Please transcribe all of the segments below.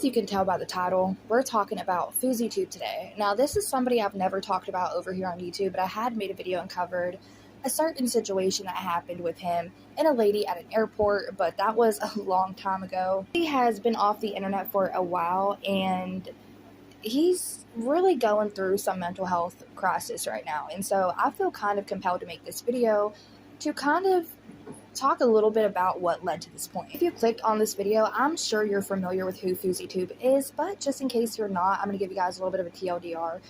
you can tell by the title, we're talking about Fouseytube today. Now, this is somebody I've never talked about over here on YouTube, but I had made a video and covered a certain situation that happened with him and a lady at an airport, but that was a long time ago. He has been off the internet for a while, and he's really going through some mental health crisis right now. And so I feel kind of compelled to make this video to kind of talk a little bit about what led to this point. If you clicked on this video, I'm sure you're familiar with who Fouseytube is, but just in case you're not, I'm going to give you guys a little bit of a TLDR.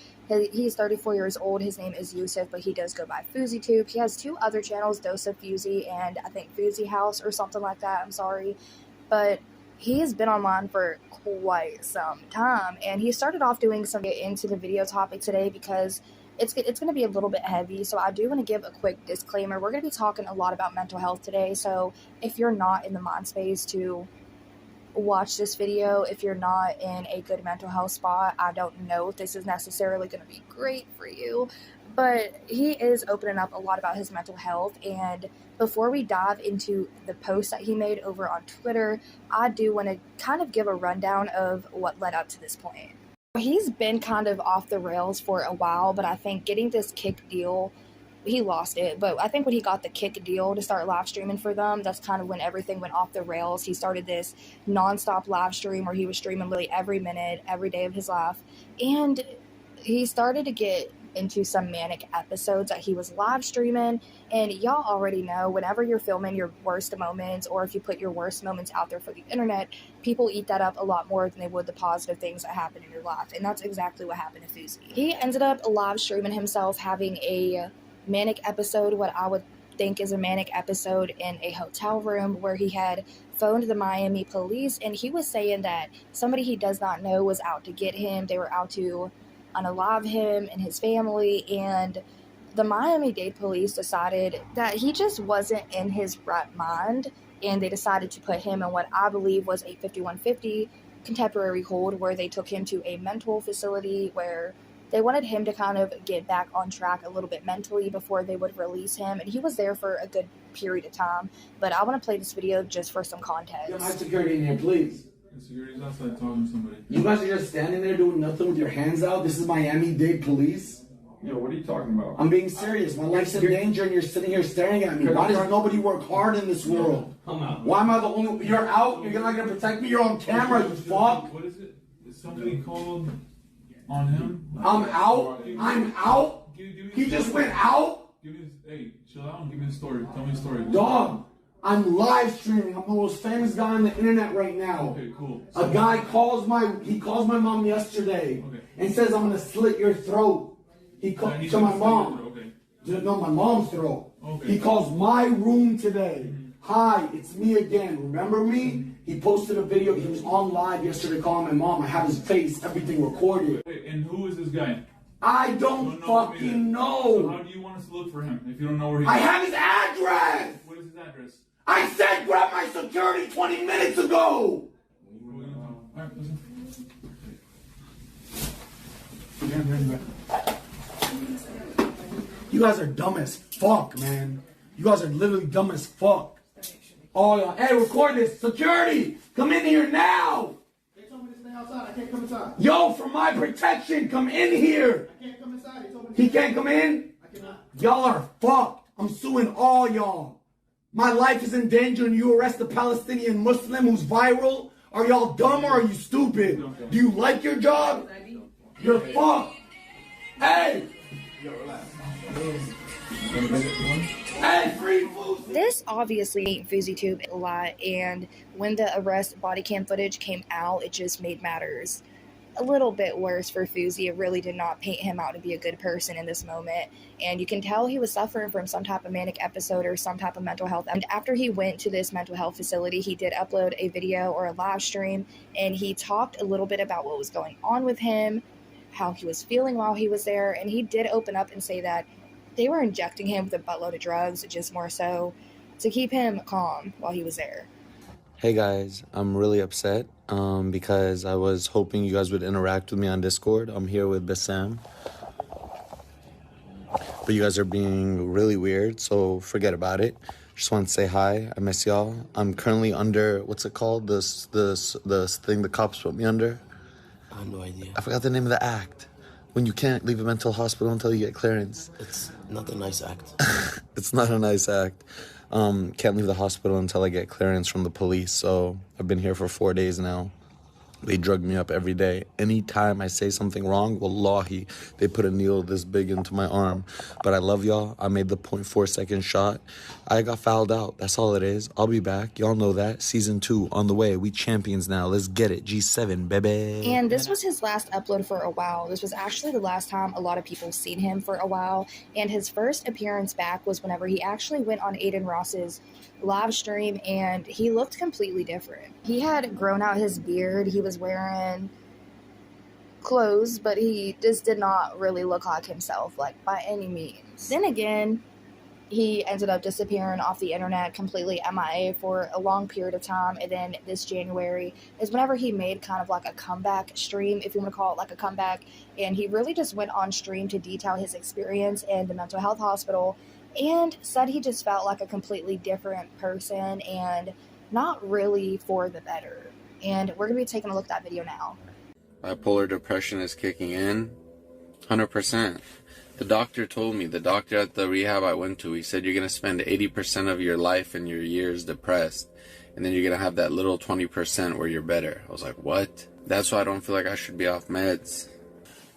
He's 34 years old. His name is Yusuf, but he does go by Fouseytube. He has two other channels, Dose of Fousey and I think Fousey House or something like that. I'm sorry. But he has been online for quite some time, and he started off doing some into the video topic today because it's going to be a little bit heavy, so I do want to give a quick disclaimer. We're going to be talking a lot about mental health today, so if you're not in the mind space to watch this video, if you're not in a good mental health spot, I don't know if this is necessarily going to be great for you, but he is opening up a lot about his mental health. And before we dive into the post that he made over on Twitter, I do want to kind of give a rundown of what led up to this point. He's been kind of off the rails for a while, but I think getting this Kick deal, he lost it. But I think when he got the Kick deal to start live streaming for them, that's kind of when everything went off the rails. He started this nonstop live stream where he was streaming literally every minute, every day of his life. And he started to get into some manic episodes that he was live streaming. And y'all already know, whenever you're filming your worst moments, or if you put your worst moments out there for the internet, people eat that up a lot more than they would the positive things that happen in your life. And that's exactly what happened to Fousey. He ended up live streaming himself having a manic episode, what I would think is a manic episode, in a hotel room where he had phoned the Miami police, and he was saying that somebody he does not know was out to get him. They were out to unalive him and his family, and the Miami-Dade police decided that he just wasn't in his right mind, and they decided to put him in what I believe was a 5150 contemporary hold, where they took him to a mental facility where they wanted him to kind of get back on track a little bit mentally before they would release him. And he was there for a good period of time, but I want to play this video just for some context. Get my security in here, please. The security's outside talking to somebody. You guys are just standing there doing nothing with your hands out? This is Miami-Dade police? Yo, what are you talking about? I'm being serious. My life's in danger and you're sitting here staring at me. Why does nobody work hard in this world? I'm out. Why am I the only... You're out? You're not going to protect me? You're on camera, you fuck? What is it? Is somebody called on him? I'm out? I'm out? He just went out? Hey, chill out and give me the story. Tell me the story. Dog, I'm live streaming. I'm the most famous guy on the internet right now. Okay, cool. A guy calls my mom yesterday and says I'm gonna slit your throat. He called to my mom. No, my mom's throat. Okay. He calls my room today. Hi, it's me again. Remember me? He posted a video. He was on live yesterday calling my mom. I have his face, everything recorded. Wait, and who is this guy? I don't fucking know. So how do you want us to look for him if you don't know where he is? I have his address. What is his address? I said grab my security 20 minutes ago. Alright, listen. You guys are dumb as fuck, man. You guys are literally dumb as fuck. Oh, yeah. Hey, record this. Security, come in here now. They told me to stay outside. I can't come inside. Yo, for my protection, come in here. I can't come inside. They told me He can't come in? I cannot. Y'all are fucked. I'm suing all y'all. My life is in danger and you arrest a Palestinian Muslim who's viral? Are y'all dumb or are you stupid? Do you like your job? You're fucked. Hey! Hey, free Fousey! This obviously made Fouseytube a lot, and when the arrest body cam footage came out, it just made matters a little bit worse for Fousey. It really did not paint him out to be a good person in this moment, and you can tell he was suffering from some type of manic episode or some type of mental health. And after he went to this mental health facility, he did upload a video or a live stream, and he talked a little bit about what was going on with him, how he was feeling while he was there, and he did open up and say that they were injecting him with a buttload of drugs, just more so to keep him calm while he was there. Hey guys, I'm really upset because I was hoping you guys would interact with me on Discord. I'm here with Bassam. But you guys are being really weird, so forget about it. Just want to say hi. I miss y'all. I'm currently under, what's it called? This thing the cops put me under. I have no idea. I forgot the name of the act. When you can't leave a mental hospital until you get clearance. It's not a nice act. It's not a nice act. Can't leave the hospital until I get clearance from the police. So I've been here for 4 days now. They drug me up every day. Anytime I say something wrong, wallahi, they put a needle this big into my arm. But I love y'all. I made the 0.4-second shot. I got fouled out. That's all it is. I'll be back. Y'all know that. Season 2 on the way. We champions now. Let's get it. G7, baby. And this was his last upload for a while. This was actually the last time a lot of people seen him for a while. And his first appearance back was whenever he actually went on Aiden Ross's live stream, and he looked completely different. He had grown out his beard. He was wearing clothes, but he just did not really look like himself, like, by any means. Then again, he ended up disappearing off the internet, completely MIA for a long period of time. And then this January is whenever he made kind of like a comeback stream, if you want to call it like a comeback. And he really just went on stream to detail his experience in the mental health hospital and said he just felt like a completely different person and not really for the better. And we're going to be taking a look at that video now. Bipolar depression is kicking in. 100%. The doctor told me, the doctor at the rehab I went to, he said you're going to spend 80% of your life and your years depressed. And then you're going to have that little 20% where you're better. I was like, what? That's why I don't feel like I should be off meds.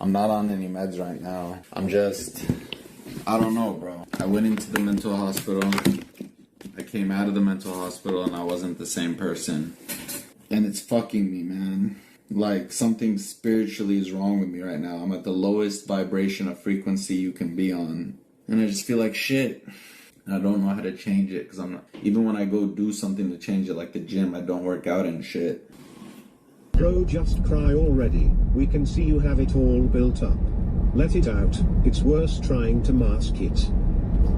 I'm not on any meds right now. I'm just, I don't know, bro. I went into the mental hospital. I came out of the mental hospital and I wasn't the same person. And it's fucking me, man. Like, something spiritually is wrong with me right now. I'm at the lowest vibration of frequency you can be on. And I just feel like shit. And I don't know how to change it. Because I'm not, even when I go do something to change it, like the gym, I don't work out and shit. Bro, just cry already. We can see you have it all built up. Let it out. It's worse trying to mask it.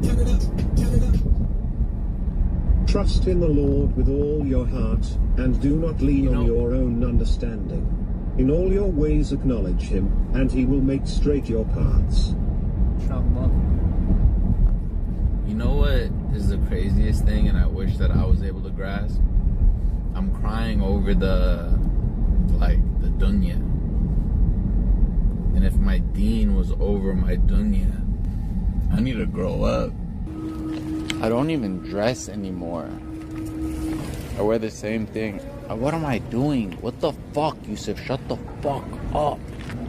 Turn it up. Turn it up. Trust in the Lord with all your heart, and do not lean on your own understanding. In all your ways acknowledge him, and he will make straight your paths. You know what is the craziest thing, and I wish that I was able to grasp? I'm crying over the dunya. And if my deen was over my dunya, I need to grow up. I don't even dress anymore. I wear the same thing. What am I doing? What the fuck, Yusuf? Shut the fuck up.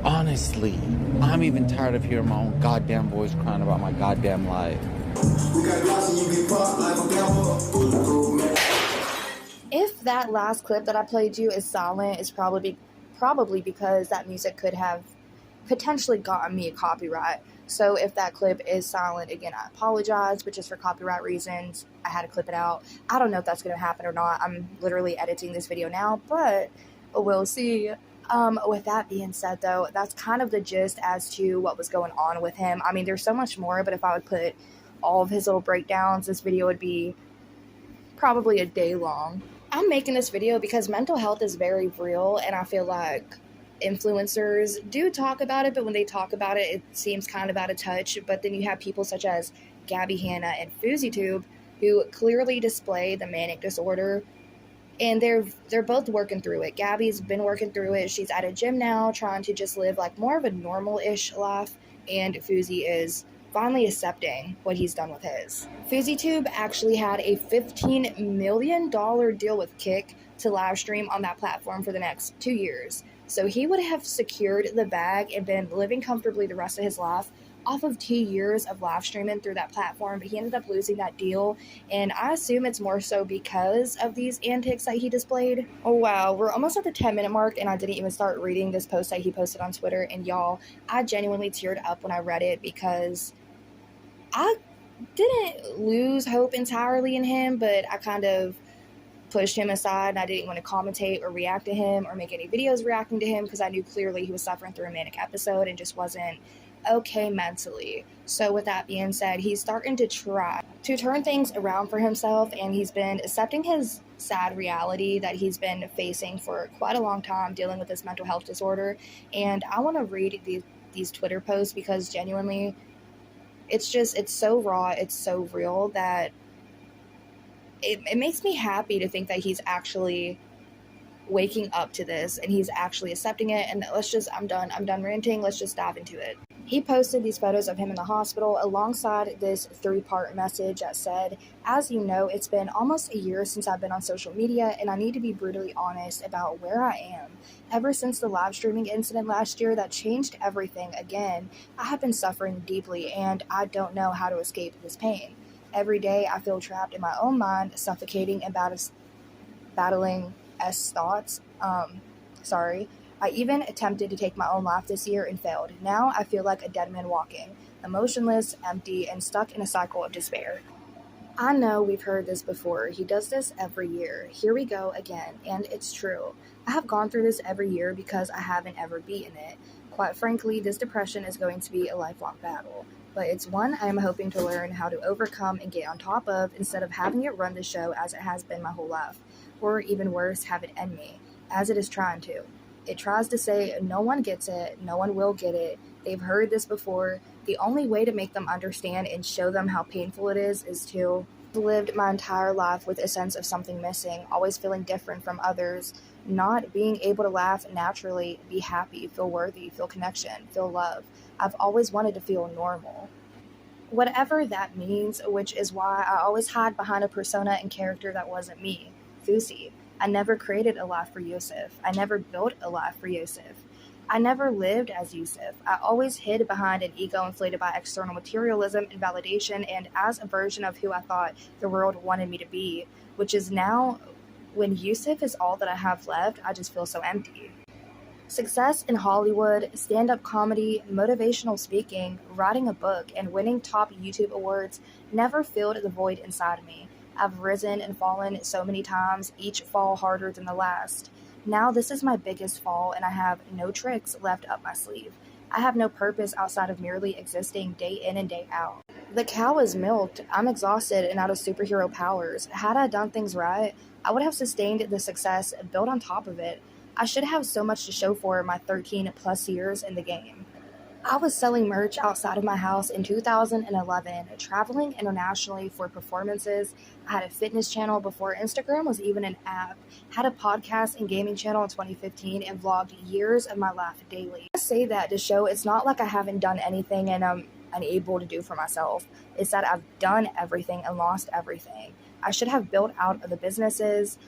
Honestly, I'm even tired of hearing my own goddamn voice crying about my goddamn life. If that last clip that I played you is silent, it's probably because that music could have potentially gotten me a copyright. So if that clip is silent, again, I apologize, but just for copyright reasons, I had to clip it out. I don't know if that's going to happen or not. I'm literally editing this video now, but we'll see. With that being said, though, that's kind of the gist as to what was going on with him. I mean, there's so much more, but if I would put all of his little breakdowns, this video would be probably a day long. I'm making this video because mental health is very real, and I feel like influencers do talk about it, but when they talk about it, it seems kind of out of touch. But then you have people such as Gabby Hanna and Fouseytube who clearly display the manic disorder, and they're both working through it. Gabby's been working through it. She's at a gym now, trying to just live like more of a normal-ish life, and Fousey is finally accepting what he's done with his. Fouseytube actually had a $15 million deal with Kick to live stream on that platform for the next 2 years. So he would have secured the bag and been living comfortably the rest of his life off of 2 years of live streaming through that platform, but he ended up losing that deal, and I assume it's more so because of these antics that he displayed. Oh wow, we're almost at the 10-minute mark, and I didn't even start reading this post that he posted on Twitter, and y'all, I genuinely teared up when I read it because I didn't lose hope entirely in him, but I kind of pushed him aside, and I didn't want to commentate or react to him or make any videos reacting to him because I knew clearly he was suffering through a manic episode and just wasn't okay mentally. So with that being said, he's starting to try to turn things around for himself, and he's been accepting his sad reality that he's been facing for quite a long time, dealing with this mental health disorder. And I want to read these Twitter posts because genuinely it's so raw, it's so real that it makes me happy to think that he's actually waking up to this and he's actually accepting it. And I'm done ranting, let's just dive into it. He posted these photos of him in the hospital alongside this 3-part message that said, "As you know, it's been almost a year since I've been on social media, and I need to be brutally honest about where I am. Ever since the live streaming incident last year that changed everything again, I have been suffering deeply, and I don't know how to escape this pain. Every day I feel trapped in my own mind, suffocating and battling thoughts. I even attempted to take my own life this year and failed. Now I feel like a dead man walking, emotionless, empty, and stuck in a cycle of despair." I know we've heard this before. He does this every year. Here we go again, and it's true. I have gone through this every year because I haven't ever beaten it. Quite frankly, this depression is going to be a lifelong battle, but it's one I am hoping to learn how to overcome and get on top of instead of having it run the show as it has been my whole life, or even worse, have it end me, as it is trying to. It tries to say no one gets it, no one will get it, they've heard this before. The only way to make them understand and show them how painful it is to lived my entire life with a sense of something missing, always feeling different from others, not being able to laugh naturally, be happy, feel worthy, feel connection, feel love. I've always wanted to feel normal. Whatever that means, which is why I always hide behind a persona and character that wasn't me, Fousey. I never created a life for Yusuf. I never built a life for Yusuf. I never lived as Yusuf. I always hid behind an ego inflated by external materialism and validation and as a version of who I thought the world wanted me to be, which is now, when Yusuf is all that I have left, I just feel so empty. Success in Hollywood, stand-up comedy, motivational speaking, writing a book, and winning top YouTube awards never filled the void inside of me. I've risen and fallen so many times, each fall harder than the last. Now this is my biggest fall, and I have no tricks left up my sleeve. I have no purpose outside of merely existing day in and day out. The cow is milked. I'm exhausted and out of superhero powers. Had I done things right, I would have sustained the success, built on top of it. I should have so much to show for my 13 plus years in the game. I was selling merch outside of my house in 2011, traveling internationally for performances. I had a fitness channel before Instagram was even an app, had a podcast and gaming channel in 2015, and vlogged years of my life daily. I say that to show it's not like I haven't done anything and I'm unable to do for myself. It's that I've done everything and lost everything. I should have built out of the businesses,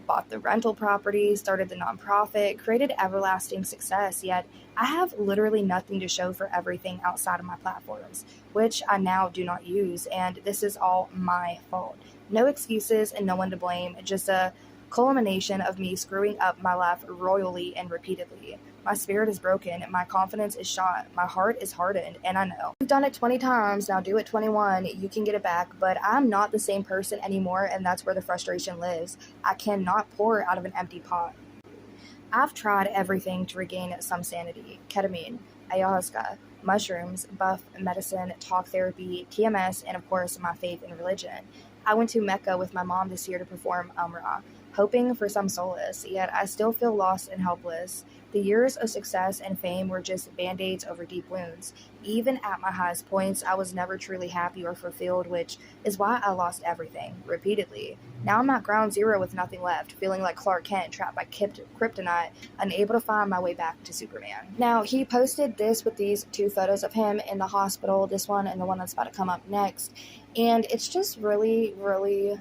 bought the rental property, started the nonprofit, created everlasting success, yet I have literally nothing to show for everything outside of my platforms, which I now do not use, and this is all my fault. No excuses and no one to blame, just a culmination of me screwing up my life royally and repeatedly. My spirit is broken, my confidence is shot, my heart is hardened, and I know. You've done it 20 times, now do it 21, you can get it back, but I'm not the same person anymore, and that's where the frustration lives. I cannot pour out of an empty pot. I've tried everything to regain some sanity: ketamine, ayahuasca, mushrooms, buff medicine, talk therapy, TMS, and of course my faith in religion. I went to Mecca with my mom this year to perform Umrah, hoping for some solace, yet I still feel lost and helpless. The years of success and fame were just band-aids over deep wounds. Even at my highest points, I was never truly happy or fulfilled, which is why I lost everything, repeatedly. Now I'm at ground zero with nothing left, feeling like Clark Kent trapped by kryptonite, unable to find my way back to Superman. Now, he posted this with these 2 photos of him in the hospital, this one and the one that's about to come up next, and it's just really, really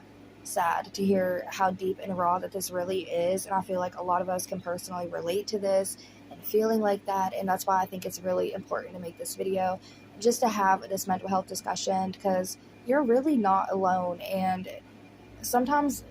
sad to hear how deep and raw that this really is, and I feel like a lot of us can personally relate to this and feeling like that, and that's why I think it's really important to make this video, just to have this mental health discussion, because you're really not alone, and sometimes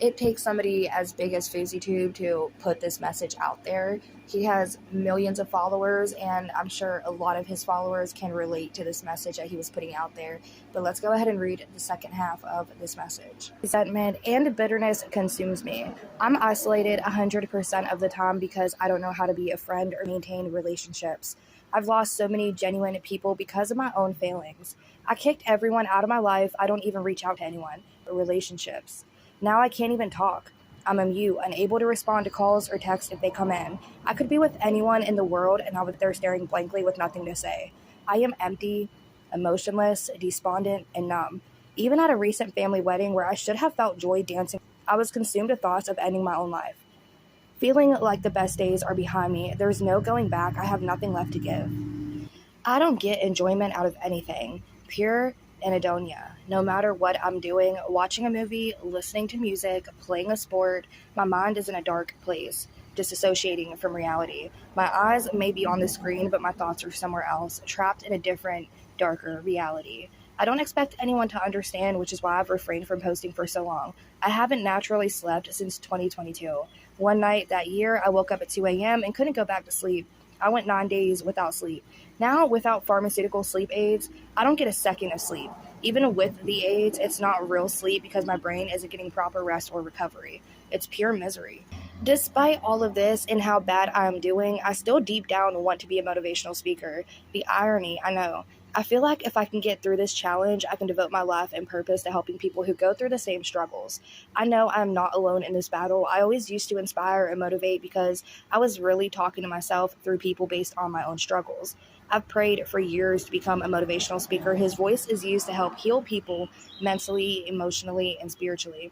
it takes somebody as big as Fouseytube to put this message out there. He has millions of followers, and I'm sure a lot of his followers can relate to this message that he was putting out there. But let's go ahead and read the second half of this message. Resentment and bitterness consumes me. I'm isolated 100% of the time because I don't know how to be a friend or maintain relationships. I've lost so many genuine people because of my own failings. I kicked everyone out of my life. I don't even reach out to anyone. Relationships. Now I can't even talk. I'm a mute, unable to respond to calls or texts if they come in. I could be with anyone in the world and I would be there staring blankly with nothing to say. I am empty, emotionless, despondent, and numb. Even at a recent family wedding where I should have felt joy dancing, I was consumed with thoughts of ending my own life. Feeling like the best days are behind me, there's no going back, I have nothing left to give. I don't get enjoyment out of anything. Pure anhedonia. No matter what I'm doing, watching a movie, listening to music, playing a sport, my mind is in a dark place, disassociating from reality. My eyes may be on the screen, but my thoughts are somewhere else, trapped in a different, darker reality. I don't expect anyone to understand, which is why I've refrained from posting for so long. I haven't naturally slept since 2022. One night that year, I woke up at 2 a.m. and couldn't go back to sleep. I went 9 days without sleep. Now, without pharmaceutical sleep aids, I don't get a second of sleep. Even with the aids, it's not real sleep because my brain isn't getting proper rest or recovery. It's pure misery. Despite all of this and how bad I am doing, I still deep down want to be a motivational speaker. The irony, I know. I feel like if I can get through this challenge, I can devote my life and purpose to helping people who go through the same struggles. I know I'm not alone in this battle. I always used to inspire and motivate because I was really talking to myself through people based on my own struggles. I've prayed for years to become a motivational speaker. His voice is used to help heal people mentally, emotionally, and spiritually.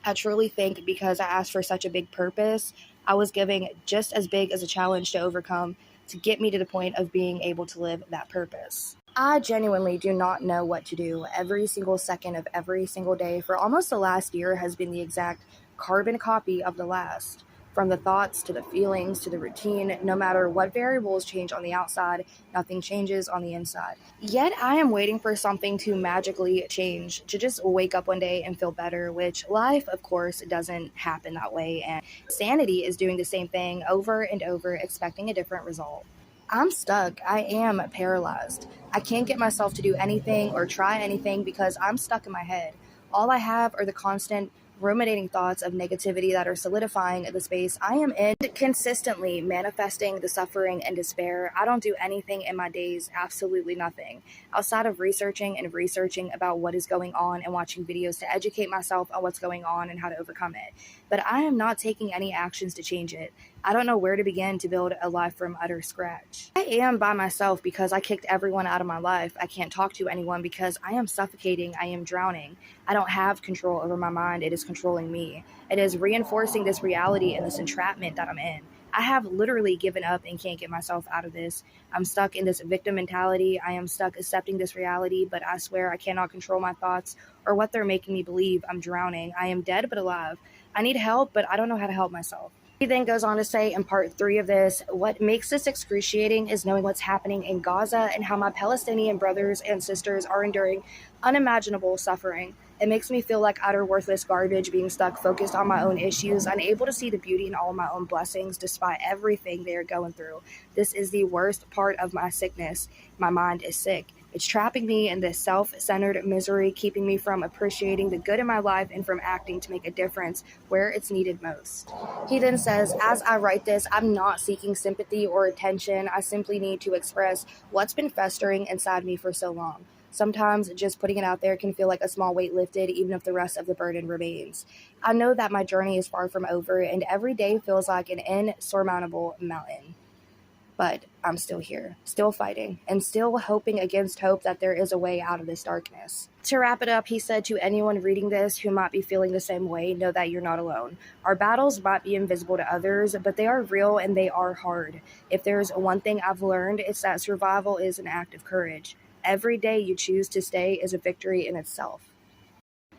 I truly think because I asked for such a big purpose, I was giving just as big as a challenge to overcome to get me to the point of being able to live that purpose. I genuinely do not know what to do. Every single second of every single day for almost the last year has been the exact carbon copy of the last. From the thoughts to the feelings to the routine, no matter what variables change on the outside, nothing changes on the inside. Yet I am waiting for something to magically change, to just wake up one day and feel better, which life, of course, doesn't happen that way. And sanity is doing the same thing over and over, expecting a different result. I'm stuck. I am paralyzed. I can't get myself to do anything or try anything because I'm stuck in my head. All I have are the constant ruminating thoughts of negativity that are solidifying the space I am in, consistently manifesting the suffering and despair. I don't do anything in my days, absolutely nothing, outside of researching about what is going on and watching videos to educate myself on what's going on and how to overcome it. But I am not taking any actions to change it. I don't know where to begin to build a life from utter scratch. I am by myself because I kicked everyone out of my life. I can't talk to anyone because I am suffocating. I am drowning. I don't have control over my mind. It is controlling me. It is reinforcing this reality and this entrapment that I'm in. I have literally given up and can't get myself out of this. I'm stuck in this victim mentality. I am stuck accepting this reality, but I swear I cannot control my thoughts or what they're making me believe. I'm drowning. I am dead but alive. I need help, but I don't know how to help myself. He then goes on to say in part 3 of this, what makes this excruciating is knowing what's happening in Gaza and how my Palestinian brothers and sisters are enduring unimaginable suffering. It makes me feel like utter worthless garbage, being stuck focused on my own issues, unable to see the beauty in all of my own blessings despite everything they are going through. This is the worst part of my sickness. My mind is sick. It's trapping me in this self-centered misery, keeping me from appreciating the good in my life and from acting to make a difference where it's needed most. He then says, as I write this, I'm not seeking sympathy or attention. I simply need to express what's been festering inside me for so long. Sometimes just putting it out there can feel like a small weight lifted, even if the rest of the burden remains. I know that my journey is far from over, and every day feels like an insurmountable mountain. But I'm still here, still fighting, and still hoping against hope that there is a way out of this darkness. To wrap it up, he said to anyone reading this who might be feeling the same way, know that you're not alone. Our battles might be invisible to others, but they are real and they are hard. If there's one thing I've learned, it's that survival is an act of courage. Every day you choose to stay is a victory in itself.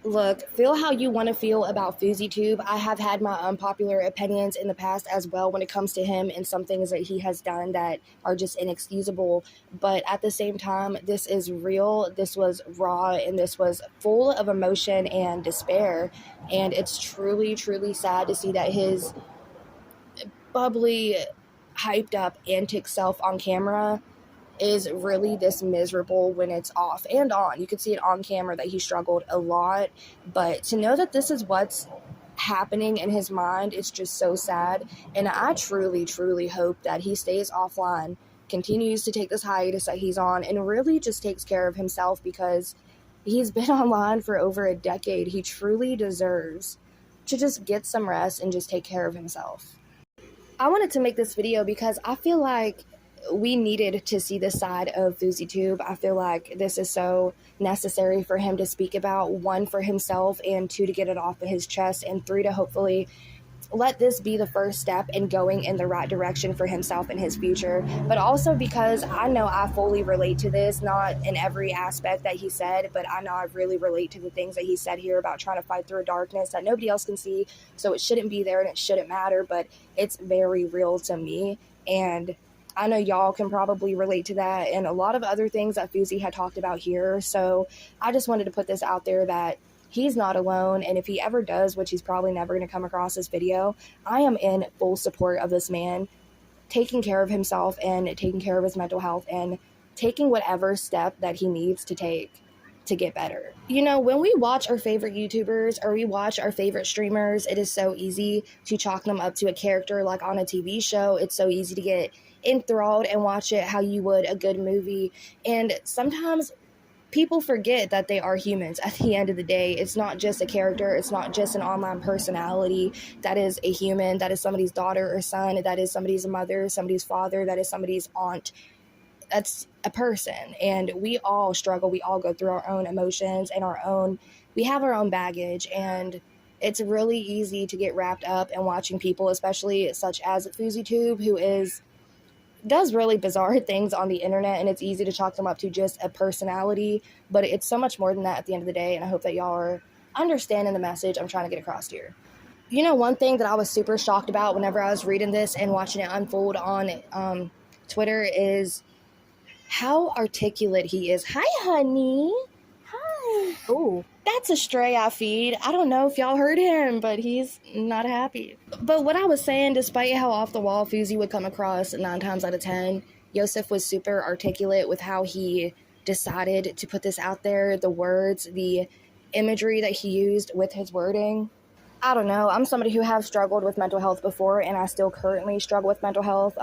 Look, feel how you want to feel about Fouseytube. I have had my unpopular opinions in the past as well when it comes to him and some things that he has done that are just inexcusable. But at the same time, this is real, this was raw, and this was full of emotion and despair. And it's truly, truly sad to see that his bubbly, hyped up, antic self on camera is really this miserable when it's off and on. You could see it on camera that he struggled a lot, but to know that this is what's happening in his mind, it's just so sad. And I truly, truly hope that he stays offline, continues to take this hiatus that he's on, and really just takes care of himself because he's been online for over a decade. He truly deserves to just get some rest and just take care of himself. I wanted to make this video because I feel like we needed to see this side of Fouseytube. I feel like this is so necessary for him to speak about, one, for himself, and two, to get it off of his chest, and three, to hopefully let this be the first step in going in the right direction for himself and his future. But also because I know I fully relate to this, not in every aspect that he said, but I know I really relate to the things that he said here about trying to fight through a darkness that nobody else can see, so it shouldn't be there and it shouldn't matter, but it's very real to me. And I know y'all can probably relate to that and a lot of other things that Fousey had talked about here. So I just wanted to put this out there that he's not alone, and if he ever does, which he's probably never going to come across this video, I am in full support of this man taking care of himself and taking care of his mental health and taking whatever step that he needs to take to get better. You know, when we watch our favorite YouTubers or we watch our favorite streamers, it is so easy to chalk them up to a character like on a TV show. It's so easy to get enthralled and watch it how you would a good movie, and sometimes people forget that they are humans at the end of the day. It's not just a character. It's not just an online personality. That is a human. That is somebody's daughter or son. That is somebody's mother, somebody's father. That is somebody's aunt. That's a person. And we all struggle. We all go through our own emotions and we have our own baggage. And it's really easy to get wrapped up in watching people, especially such as Fouseytube, who does really bizarre things on the internet, and it's easy to chalk them up to just a personality, but it's so much more than that at the end of the day, and I hope that y'all are understanding the message I'm trying to get across here. You know, one thing that I was super shocked about whenever I was reading this and watching it unfold on Twitter is how articulate he is. Hi, honey. Hi. Oh, that's a stray I feed. I don't know if y'all heard him, but he's not happy. But what I was saying, despite how off the wall Fousey would come across 9 times out of 10, Yosef was super articulate with how he decided to put this out there, the words, the imagery that he used with his wording. I don't know. I'm somebody who has struggled with mental health before, and I still currently struggle with mental health.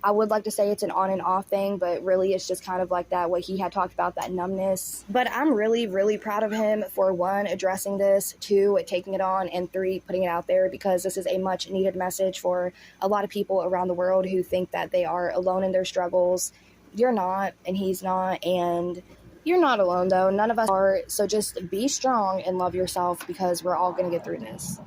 I would like to say it's an on and off thing, but really it's just kind of like that, what he had talked about, that numbness. But I'm really, really proud of him for, 1, addressing this, 2, taking it on, and 3, putting it out there, because this is a much needed message for a lot of people around the world who think that they are alone in their struggles. You're not, and he's not, and you're not alone though. None of us are. So just be strong and love yourself, because we're all going to get through this.